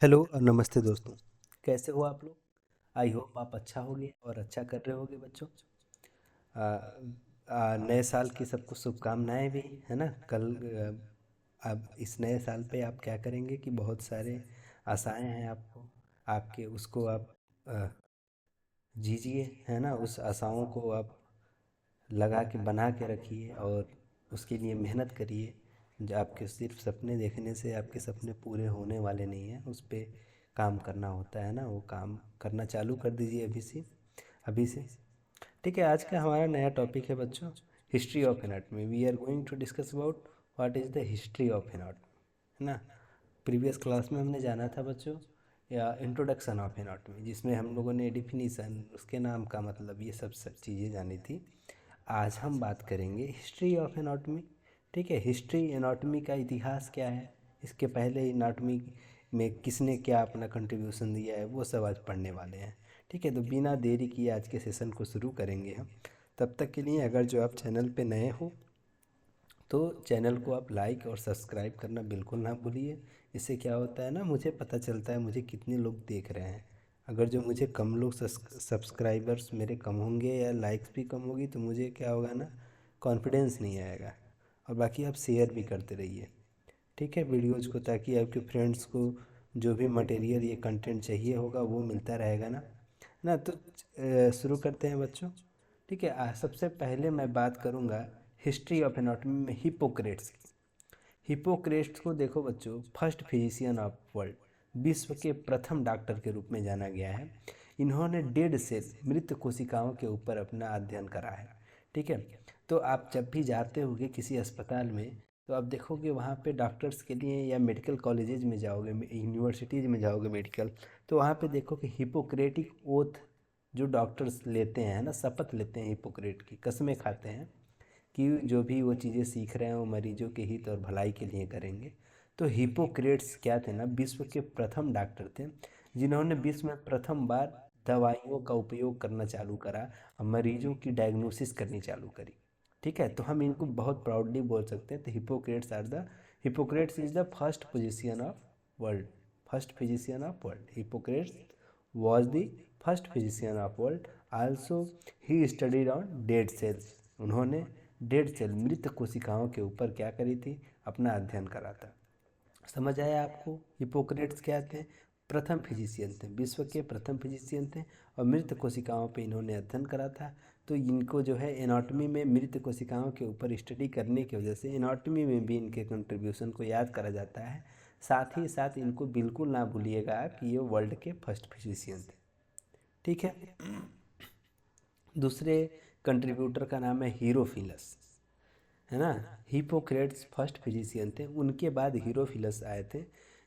Hello और नमस्ते दोस्तों। कैसे हो आप लोग? आई होप आप अच्छा होगे और अच्छा कर रहे होगे बच्चों। आ, नए साल की सबको शुभकामनाएं भी, है ना। कल अब इस नए साल पे आप क्या करेंगे कि बहुत सारे आशाएं हैं आपको, आपके उसको आप आ, जीजिए, है ना। उस आशाओं को आप लगा के बना के रखिए और उसके लिए मेहनत करिए। जो आपके सिर्फ सपने देखने से आपके सपने पूरे होने वाले नहीं हैं, उस पे काम करना होता है ना। वो काम करना चालू कर दीजिए अभी से। ठीक है, आज का हमारा नया टॉपिक है बच्चों, history of anatomy. We are going to discuss about what is the history of anatomy, है ना। प्रीवियस क्लास में हमने जाना था बच्चों या इंट्रोडक्शन ऑफ एनाटॉमी, जिसमें हम लोगों ने डिफिनीसन, उसके नाम का मतलब, ये सब चीज़ें जानी थी। आज हम बात करेंगे हिस्ट्री ऑफ एनाटॉमी। ठीक है, हिस्ट्री एनाटॉमी का इतिहास क्या है, इसके पहले एनाटॉमी में किसने क्या अपना कंट्रीब्यूशन दिया है, वो सब आज पढ़ने वाले हैं। ठीक है, तो बिना देरी किए आज के सेशन को शुरू करेंगे हम। तब तक के लिए अगर जो आप चैनल पे नए हो तो चैनल को आप लाइक और सब्सक्राइब करना बिल्कुल ना भूलिए। इससे क्या होता है ना, मुझे पता चलता है मुझे कितने लोग देख रहे हैं। अगर जो मुझे कम लोग सब्सक्राइबर्स मेरे कम होंगे या लाइक्स भी कम होगी तो मुझे क्या होगा ना, कॉन्फिडेंस नहीं आएगा। और बाकी आप शेयर भी करते रहिए, ठीक है, वीडियोज़ को, ताकि आपके फ्रेंड्स को जो भी मटेरियल, ये कंटेंट चाहिए होगा वो मिलता रहेगा ना। तो शुरू करते हैं बच्चों। ठीक है, सबसे पहले मैं बात करूँगा हिस्ट्री ऑफ एनाटॉमी में हिपोक्रेट्स की। हिपोक्रेट्स को देखो बच्चों, फर्स्ट फिजिशियन ऑफ वर्ल्ड, विश्व के प्रथम डॉक्टर के रूप में जाना गया है। इन्होंने डेड सेल, मृत कोशिकाओं के ऊपर अपना अध्ययन करा है। ठीक है, तो आप जब भी जाते होगे किसी अस्पताल में तो आप देखोगे वहाँ पे डॉक्टर्स के लिए, या मेडिकल कॉलेजेज में जाओगे, यूनिवर्सिटीज़ में जाओगे मेडिकल, तो वहाँ पे देखो कि हिपोक्रेटिक ओथ जो डॉक्टर्स लेते हैं ना, शपथ लेते हैं, हिपोक्रेट की कस्में खाते हैं कि जो भी वो चीज़ें सीख रहे हैं वो मरीजों के हित और भलाई के लिए करेंगे। तो हिपोक्रेट्स क्या थे ना, विश्व के प्रथम डॉक्टर थे जिन्होंने विश्व में प्रथम बार दवाइयों का उपयोग करना चालू करा और मरीजों की डायग्नोसिस करनी चालू करी। ठीक है, तो हम इनको बहुत प्राउडली बोल सकते हैं। तो Hippocrates is the first physician of world, first physician of world. Hippocrates was the first physician of world. Also he studied on dead cells. उन्होंने डेड सेल, मृत कोशिकाओं के ऊपर क्या करी थी, अपना अध्ययन करा था। समझ आया आपको? हिपोक्रेट्स क्या थे? प्रथम फिजिशियन थे, विश्व के प्रथम फिजिशियन थे और मृत कोशिकाओं पे इन्होंने अध्ययन करा था। तो इनको जो है एनाटॉमी में मृत कोशिकाओं के ऊपर स्टडी करने की वजह से एनाटॉमी में भी इनके कंट्रीब्यूशन को याद करा जाता है। साथ ही साथ इनको बिल्कुल ना भूलिएगा कि ये वर्ल्ड के फर्स्ट फिजिशियन थे। ठीक है, दूसरे कंट्रीब्यूटर का नाम है हीरोफिलस, है ना। हिपोक्रेट्स फर्स्ट फिजिशियन थे, उनके बाद हीरोफिलस आए थे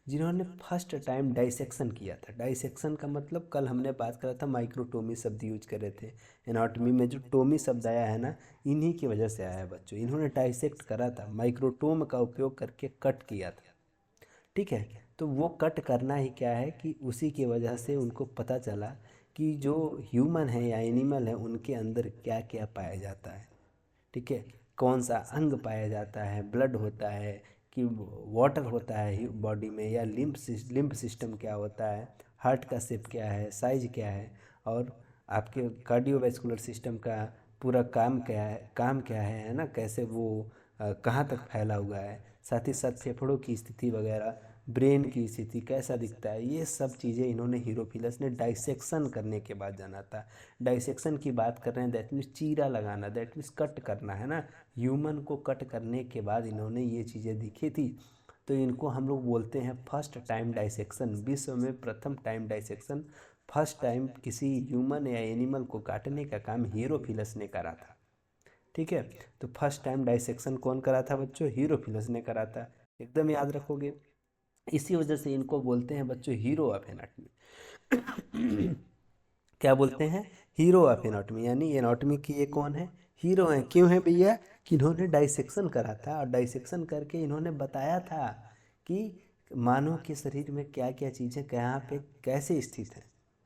जिन्होंने फर्स्ट टाइम डाइसेक्शन किया था। डाइसेक्शन का मतलब कल हमने बात करा था, माइक्रोटोमी शब्द यूज कर रहे थे। एनाटॉमी में जो टोमी शब्द आया है ना, इन्हीं की वजह से आया है बच्चों। इन्होंने डाइसेक्ट करा था, माइक्रोटोम का उपयोग करके कट किया था। ठीक है, तो वो कट करना ही क्या है कि उसी की वजह से उनको पता चला कि जो ह्यूमन है या एनिमल है उनके अंदर क्या क्या पाया जाता है। ठीक है, कौन सा अंग पाया जाता है, ब्लड होता है कि वाटर होता है बॉडी में, या लिम्फ सिस्टम क्या होता है, हार्ट का शेप क्या है, साइज क्या है, और आपके कार्डियोवैस्कुलर सिस्टम का पूरा काम क्या है ना, कैसे वो कहाँ तक फैला हुआ है, साथ ही साथ फेफड़ों की स्थिति वगैरह, ब्रेन की स्थिति कैसा दिखता है, ये सब चीज़ें इन्होंने हीरोफिलस ने डाइसेक्शन करने के बाद जाना था। डाइसेक्शन की बात कर रहे हैं, दैट मीन्स चीरा लगाना, दैट मीन्स कट करना, है ना। ह्यूमन को कट करने के बाद इन्होंने ये चीज़ें दिखी थी, तो इनको हम लोग बोलते हैं फर्स्ट टाइम डाइसेक्शन। विश्व में प्रथम टाइम डाइसेक्शन, फर्स्ट टाइम किसी ह्यूमन या एनिमल को काटने का काम हीरोफिलस ने करा था। ठीक है, तो फर्स्ट टाइम डाइसेक्शन कौन करा था बच्चों? हीरोफिलस ने करा था, एकदम याद रखोगे। इसी वजह से इनको बोलते हैं बच्चों हीरो ऑफ एनाटॉमी। क्या बोलते हैं? हीरो ऑफ एनाटॉमी, यानी एनाटॉमी की ये कौन है? हीरो हैं। क्यों है भैया? कि इन्होंने डाइसेक्शन करा था और डाइसेक्शन करके इन्होंने बताया था कि मानव के शरीर में क्या क्या चीज़ें कहाँ पे कैसे स्थित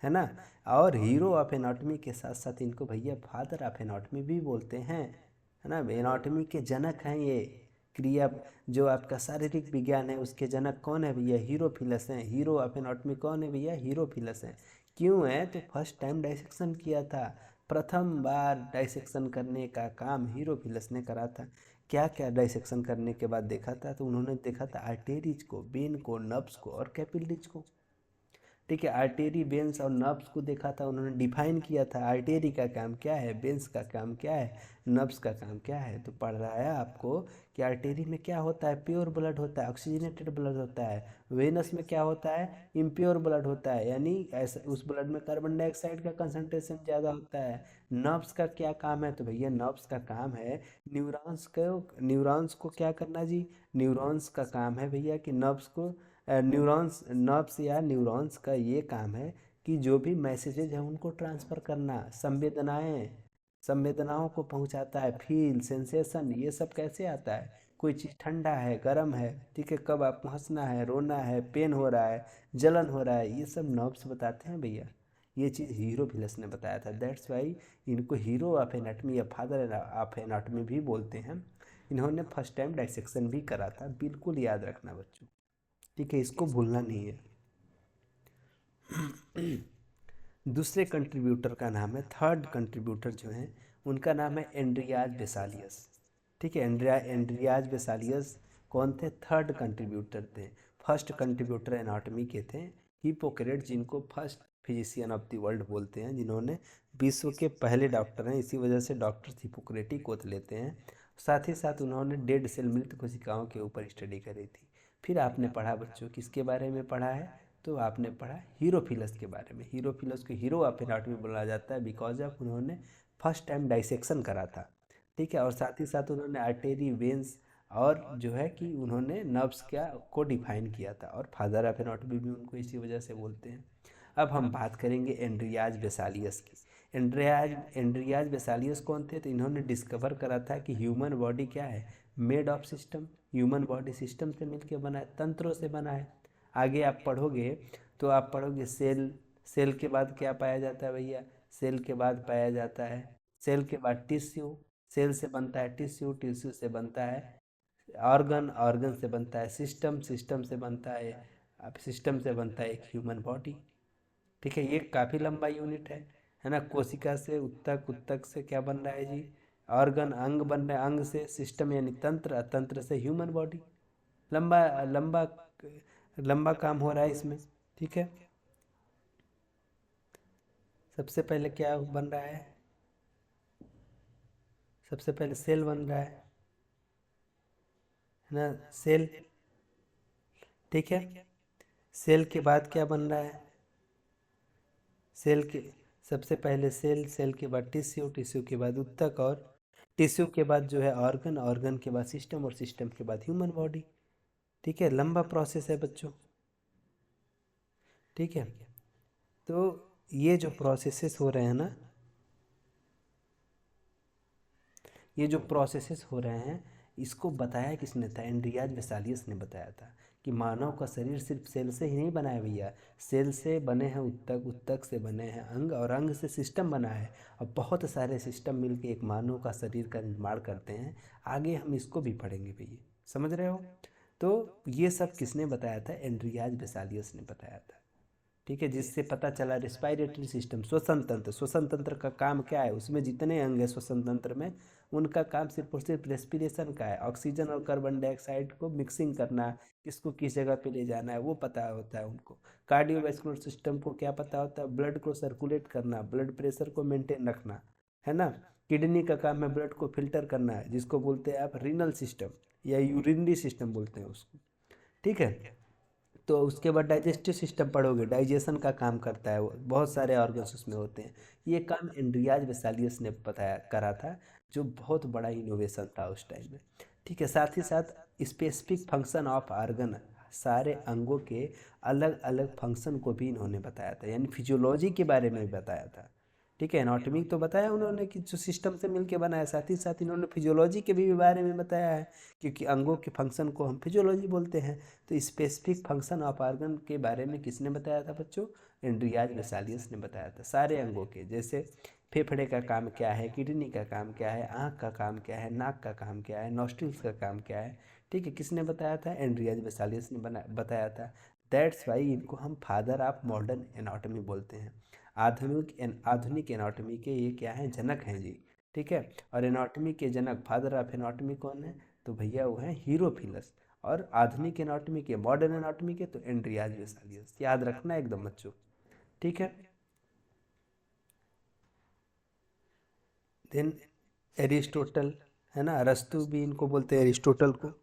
है ना। और हीरो ऑफ एनाटॉमी के साथ साथ इनको भैया फादर ऑफ एनाटॉमी भी बोलते हैं, है ना। एनाटॉमी के जनक हैं ये, क्रिया जो आपका शारीरिक विज्ञान है उसके जनक कौन है भैया? हीरोफिलस हैं। हीरो ऑफ एनाटॉमी कौन है भैया? हीरोफिलस हैं। क्यों है? तो फर्स्ट टाइम डाइसेक्शन किया था, प्रथम बार डाइसेक्शन करने का काम हीरोफिलस ने करा था। क्या क्या डाइसेक्शन करने के बाद देखा था? तो उन्होंने देखा था आर्टेरीज को, वेन को, नर्व्स को और कैपिलरीज को। ठीक है, आर्टेरी, वेन्स और नर्व्स को देखा था, उन्होंने डिफाइन किया था आर्टेरी का काम क्या है, वेन्स का काम क्या है, नर्व्स का काम क्या है। तो पढ़ रहा है आपको कि आर्टेरी में क्या होता है? प्योर ब्लड होता है, ऑक्सीजनेटेड ब्लड होता है। वेनस में क्या होता है? इम्प्योर ब्लड होता है, यानी ऐसा उस ब्लड में कार्बन डाइऑक्साइड का कंसंट्रेशन ज़्यादा होता है। नर्व्स का क्या काम है? तो भैया नर्व्स का काम है न्यूरॉन्स को क्या करना जी? न्यूरॉन्स का काम है भैया कि नर्व्स को नर्व्स या न्यूरॉन्स का ये काम है कि जो भी मैसेजेज है उनको ट्रांसफ़र करना। संवेदनाओं को पहुंचाता है, फील, सेंसेशन, ये सब कैसे आता है? कोई चीज़ ठंडा है, गर्म है, ठीक है, कब आपको हंसना है, रोना है, पेन हो रहा है, जलन हो रहा है, ये सब नर्व्स बताते हैं भैया। ये चीज़ हीरोफिलस ने बताया था, दैट्स वाई इनको हीरो ऑफ एनाटमी या फादर ऑफ एनाटमी भी बोलते हैं। इन्होंने फर्स्ट टाइम डाइसेक्शन भी करा था, बिल्कुल याद रखना बच्चों। ठीक है, इसको भूलना नहीं है। दूसरे कंट्रीब्यूटर का नाम है, थर्ड कंट्रीब्यूटर जो है उनका नाम है एंड्रियाज बेसालियस। ठीक है, एंड्रियाज बेसालियस कौन थे? थर्ड कंट्रीब्यूटर थे। फर्स्ट कंट्रीब्यूटर एनाटॉमी के थे हिप्पोक्रेट, जिनको first physician of the world बोलते हैं, जिन्होंने विश्व के पहले डॉक्टर हैं, इसी वजह से डॉक्टर हिप्पोक्रेटिक ओथ लेते हैं। साथ ही साथ उन्होंने डेड सेल, मृत कोशिकाओं के ऊपर स्टडी करी थी। फिर आपने पढ़ा बच्चों, किसके बारे में पढ़ा है? तो आपने पढ़ा हीरोफिलस के बारे में। हीरोफिलस को हीरो ऑफ एनाटॉमी बोला जाता है बिकॉज ऑफ उन्होंने फर्स्ट टाइम डाइसेक्शन करा था। ठीक है, और साथ ही साथ उन्होंने आर्टेरी, वेन्स और जो है कि उन्होंने नर्व्स क्या को डिफाइन किया था, और फादर ऑफ एनाटॉमी भी उनको इसी वजह से बोलते हैं। अब हम बात करेंगे एंड्रियाज बेसालियस की। एंड्रियाज बेसालियस कौन थे? तो इन्होंने डिस्कवर करा था कि ह्यूमन बॉडी क्या है? Made of system. Human body system से मिलकर बना है, तंत्रों से बना है। आगे आप पढ़ोगे तो आप पढ़ोगे सेल। सेल के बाद क्या पाया जाता है भैया? सेल के बाद पाया जाता है, सेल के बाद टिश्यू। सेल से बनता है टिश्यू, टिश्यू से बनता है ऑर्गन, ऑर्गन से बनता है सिस्टम, सिस्टम से बनता है, अब सिस्टम से बनता है एक ह्यूमन बॉडी। ठीक है, ये काफ़ी लंबा यूनिट है ना। कोशिका से उत्तक, उत्तक से क्या बन रहा है जी? ऑर्गन, अंग बन रहा है, अंग से सिस्टम यानी तंत्र, तंत्र से ह्यूमन बॉडी। लंबा लंबा लंबा काम हो रहा है इसमें। ठीक है, सबसे पहले क्या बन रहा है? सबसे पहले सेल बन रहा है ना, सेल। ठीक है, सेल के बाद क्या बन रहा है? सेल के सबसे पहले सेल, सेल के बाद टिश्यू, टिश्यू के बाद उत्तक, और टिश्यू के बाद जो है ऑर्गन, ऑर्गन के बाद सिस्टम, और सिस्टम के बाद ह्यूमन बॉडी। ठीक है, लंबा प्रोसेस है बच्चों। ठीक है, तो ये जो प्रोसेसेस हो रहे हैं ना, ये जो प्रोसेसेस हो रहे हैं, इसको बताया किसने था? एंड्रियाज बेसालियस ने बताया था कि मानव का शरीर सिर्फ सेल से ही नहीं बना है भैया। सेल से बने हैं उत्तक, उत्तक से बने हैं अंग, और अंग से सिस्टम बना है। अब बहुत सारे सिस्टम मिलके एक मानव का शरीर का निर्माण करते हैं। आगे हम इसको भी पढ़ेंगे भैया, समझ रहे हो? तो ये सब किसने बताया था? एंड्रियाज बेसालियस ने बताया था। ठीक है, जिससे पता चला रिस्पायरेटरी सिस्टम, श्वसन तंत्र। श्वसन तंत्र का काम क्या है? उसमें जितने अंग है श्वसन तंत्र में, उनका काम सिर्फ और सिर्फ रेस्पिरेशन का है। ऑक्सीजन और कार्बन डाइऑक्साइड को मिक्सिंग करना, किसको किस जगह पे ले जाना है वो पता होता है उनको। कार्डियोवैस्कुलर सिस्टम को क्या पता होता है? ब्लड को सर्कुलेट करना, ब्लड प्रेशर को मेंटेन रखना, है ना। किडनी का काम है ब्लड को फिल्टर करना है, जिसको बोलते हैं आप रीनल सिस्टम या यूरिनरी सिस्टम बोलते हैं उसको। ठीक है, तो उसके बाद डाइजेस्टिव सिस्टम पढ़ोगे, डाइजेशन का काम करता है वो, बहुत सारे ऑर्गन्स उसमें होते हैं। ये काम एंड्रियाज वेसालियस ने बताया करा था, जो बहुत बड़ा इनोवेशन था उस टाइम में। ठीक है, साथ ही साथ स्पेसिफिक फंक्शन ऑफ ऑर्गन, सारे अंगों के अलग अलग फंक्शन को भी इन्होंने बताया था, यानी फिजियोलॉजी के बारे में भी बताया था। ठीक है, एनाटॉमी तो बताया उन्होंने कि जो सिस्टम से मिलके बना है, साथ ही साथ इन्होंने फिजियोलॉजी के भी बारे में बताया है, क्योंकि अंगों के फंक्शन को हम फिजियोलॉजी बोलते हैं। तो स्पेसिफिक फंक्शन ऑफ ऑर्गन के बारे में किसने बताया था बच्चों? एंड्रियाज वेसालियस ने बताया था, सारे अंगों के। जैसे फेफड़े का काम क्या है, किडनी का काम क्या है, आँख का काम क्या है, नाक का काम क्या है, नॉस्ट्रिल्स का काम क्या है। ठीक है, किसने बताया था? एंड्रियाज वेसालियस ने बताया था। दैट्स वाई इनको हम फादर ऑफ मॉडर्न एनाटॉमी बोलते हैं। आधुनिक एनाटॉमी के ये क्या हैं? जनक हैं जी। ठीक है, और एनाटॉमी के जनक, फादर ऑफ एनाटॉमी कौन है? तो भैया वो हैं हीरोफिलस। और आधुनिक एनाटॉमी के, मॉडर्न एनाटॉमी के, तो एंड्रियाज वेसालियस। याद रखना एकदम बच्चों। ठीक है। देन एरिस्टोटल, है ना, अरस्तु भी इनको बोलते हैं, एरिस्टोटल को।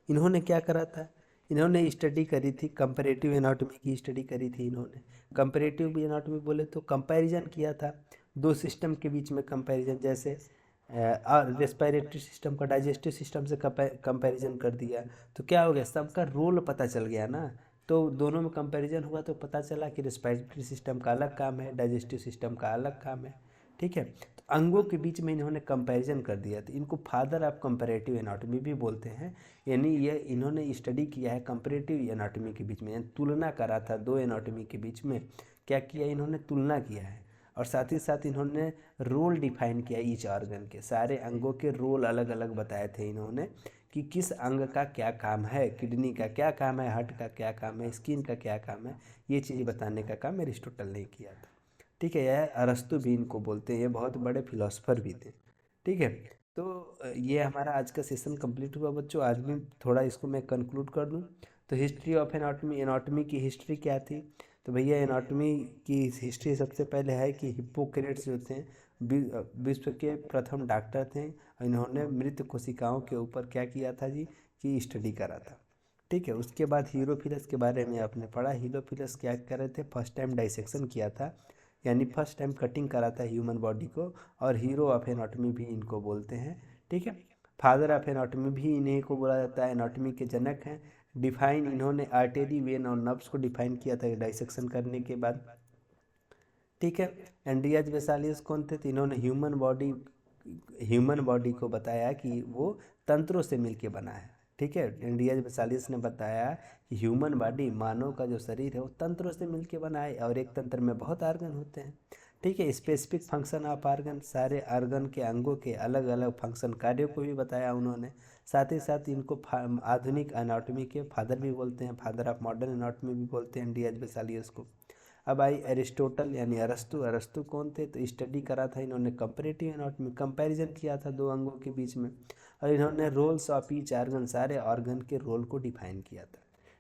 इन्होंने क्या करा था? इन्होंने स्टडी करी थी, कंपैरेटिव एनाटॉमी की स्टडी करी थी इन्होंने। कंपैरेटिव एनाटॉमी बोले तो कंपैरिजन किया था दो सिस्टम के बीच में, कंपैरिजन जैसे रेस्पिरेटरी सिस्टम का डाइजेस्टिव सिस्टम से कंपैरिजन कर दिया। तो क्या हो गया? सबका रोल पता चल गया ना। तो दोनों में कंपैरिजन हुआ तो पता चला कि रेस्पिरेटरी सिस्टम का अलग काम है, डाइजेस्टिव सिस्टम का अलग काम है। ठीक है, तो अंगों के बीच में इन्होंने कंपैरिजन कर दिया, तो इनको फादर ऑफ कंपैरेटिव एनाटॉमी भी बोलते हैं। यानी ये इन्होंने स्टडी किया है कंपैरेटिव एनाटॉमी के बीच में, यानी तुलना करा था दो एनाटॉमी के बीच में। क्या किया? इन्होंने तुलना किया है। और साथ ही साथ इन्होंने रोल डिफाइन किया ईच ऑर्गन के, सारे अंगों के रोल अलग अलग बताए थे इन्होंने कि किस अंग का क्या काम है, किडनी का क्या काम है, हार्ट का क्या काम है, स्किन का क्या काम है। ये चीज़ बताने का काम एरिस्टोटल ने किया था। ठीक है, यह अरस्तु भी इनको बोलते हैं, ये बहुत बड़े फिलोसफर भी थे। ठीक है, तो ये हमारा आज का सेशन कंप्लीट हुआ बच्चों। आज भी थोड़ा इसको मैं कंक्लूड कर दूं तो हिस्ट्री ऑफ एनाटॉमी, एनाटॉमी की हिस्ट्री क्या थी? तो भैया एनाटॉमी की हिस्ट्री सबसे पहले है कि हिप्पोक्रेट्स जो थे विश्व के प्रथम डॉक्टर थे। इन्होंने मृत कोशिकाओं के ऊपर क्या किया था जी? कि स्टडी करा था। ठीक है, उसके बाद हीरोफिलस के बारे में आपने पढ़ा। हीरोफिलस क्या कर रहे थे? फर्स्ट टाइम डाइसेक्शन किया था, यानी फर्स्ट टाइम कटिंग करा था ह्यूमन बॉडी को। और हीरो ऑफ एनाटॉमी भी इनको बोलते हैं। ठीक है, फादर ऑफ एनाटॉमी भी इन्हीं को बोला जाता है, एनाटॉमी के जनक हैं। डिफाइन इन्होंने आर्टेरी, वेन और नर्व्स को डिफाइन किया था डाइसेक्शन करने के बाद। ठीक है, एंड्रियाज वेसालियस कौन थे? तो इन्होंने ह्यूमन बॉडी को बताया कि वो तंत्रों से मिलके बना है। ठीक है, एंड्रियाज वेसालियस ने बताया कि ह्यूमन बॉडी, मानव का जो शरीर है, वो तंत्रों से मिलके बना है और एक तंत्र में बहुत ऑर्गन होते हैं। ठीक है, स्पेसिफिक फंक्शन ऑफ ऑर्गन, सारे ऑर्गन के, अंगों के अलग अलग फंक्शन, कार्यों को भी बताया उन्होंने। साथ ही साथ इनको आधुनिक एनाटॉमी के फादर भी बोलते हैं, फादर ऑफ मॉडर्न एनाटॉमी भी बोलते हैं एंड्रियाज वेसालियस को। अब आई एरिस्टोटल यानी अरस्तु। अरस्तु कौन थे? तो स्टडी करा था इन्होंने कंपैरेटिव एनाटॉमी, कंपैरिजन किया था दो अंगों के बीच में। और इन्होंने रोल्स ऑफ ईच ऑर्गन, सारे ऑर्गन के रोल को डिफाइन किया था।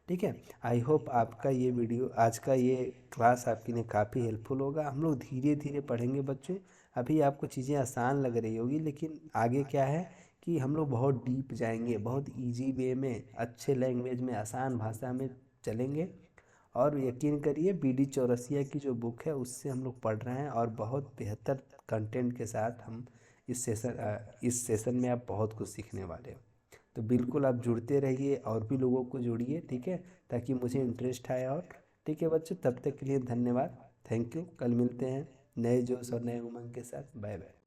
ठीक है, आई होप आपका ये वीडियो, आज का ये क्लास आपके लिए काफ़ी हेल्पफुल होगा। हम लोग धीरे धीरे पढ़ेंगे बच्चे। अभी आपको चीज़ें आसान लग रही होगी, लेकिन आगे क्या है कि हम लोग बहुत डीप जाएंगे, बहुत इजी वे में, अच्छे लैंग्वेज में, आसान भाषा में चलेंगे। और यकीन करिए BD चौरसिया की जो बुक है उससे हम लोग पढ़ रहे हैं, और बहुत बेहतर कंटेंट के साथ हम इस सेशन में आप बहुत कुछ सीखने वाले हो। तो बिल्कुल आप जुड़ते रहिए और भी लोगों को जोड़िए। ठीक है, ताकि मुझे इंटरेस्ट आए। और ठीक है बच्चों, तब तक के लिए धन्यवाद, थैंक यू। कल मिलते हैं नए जोश और नए उमंग के साथ। Bye bye.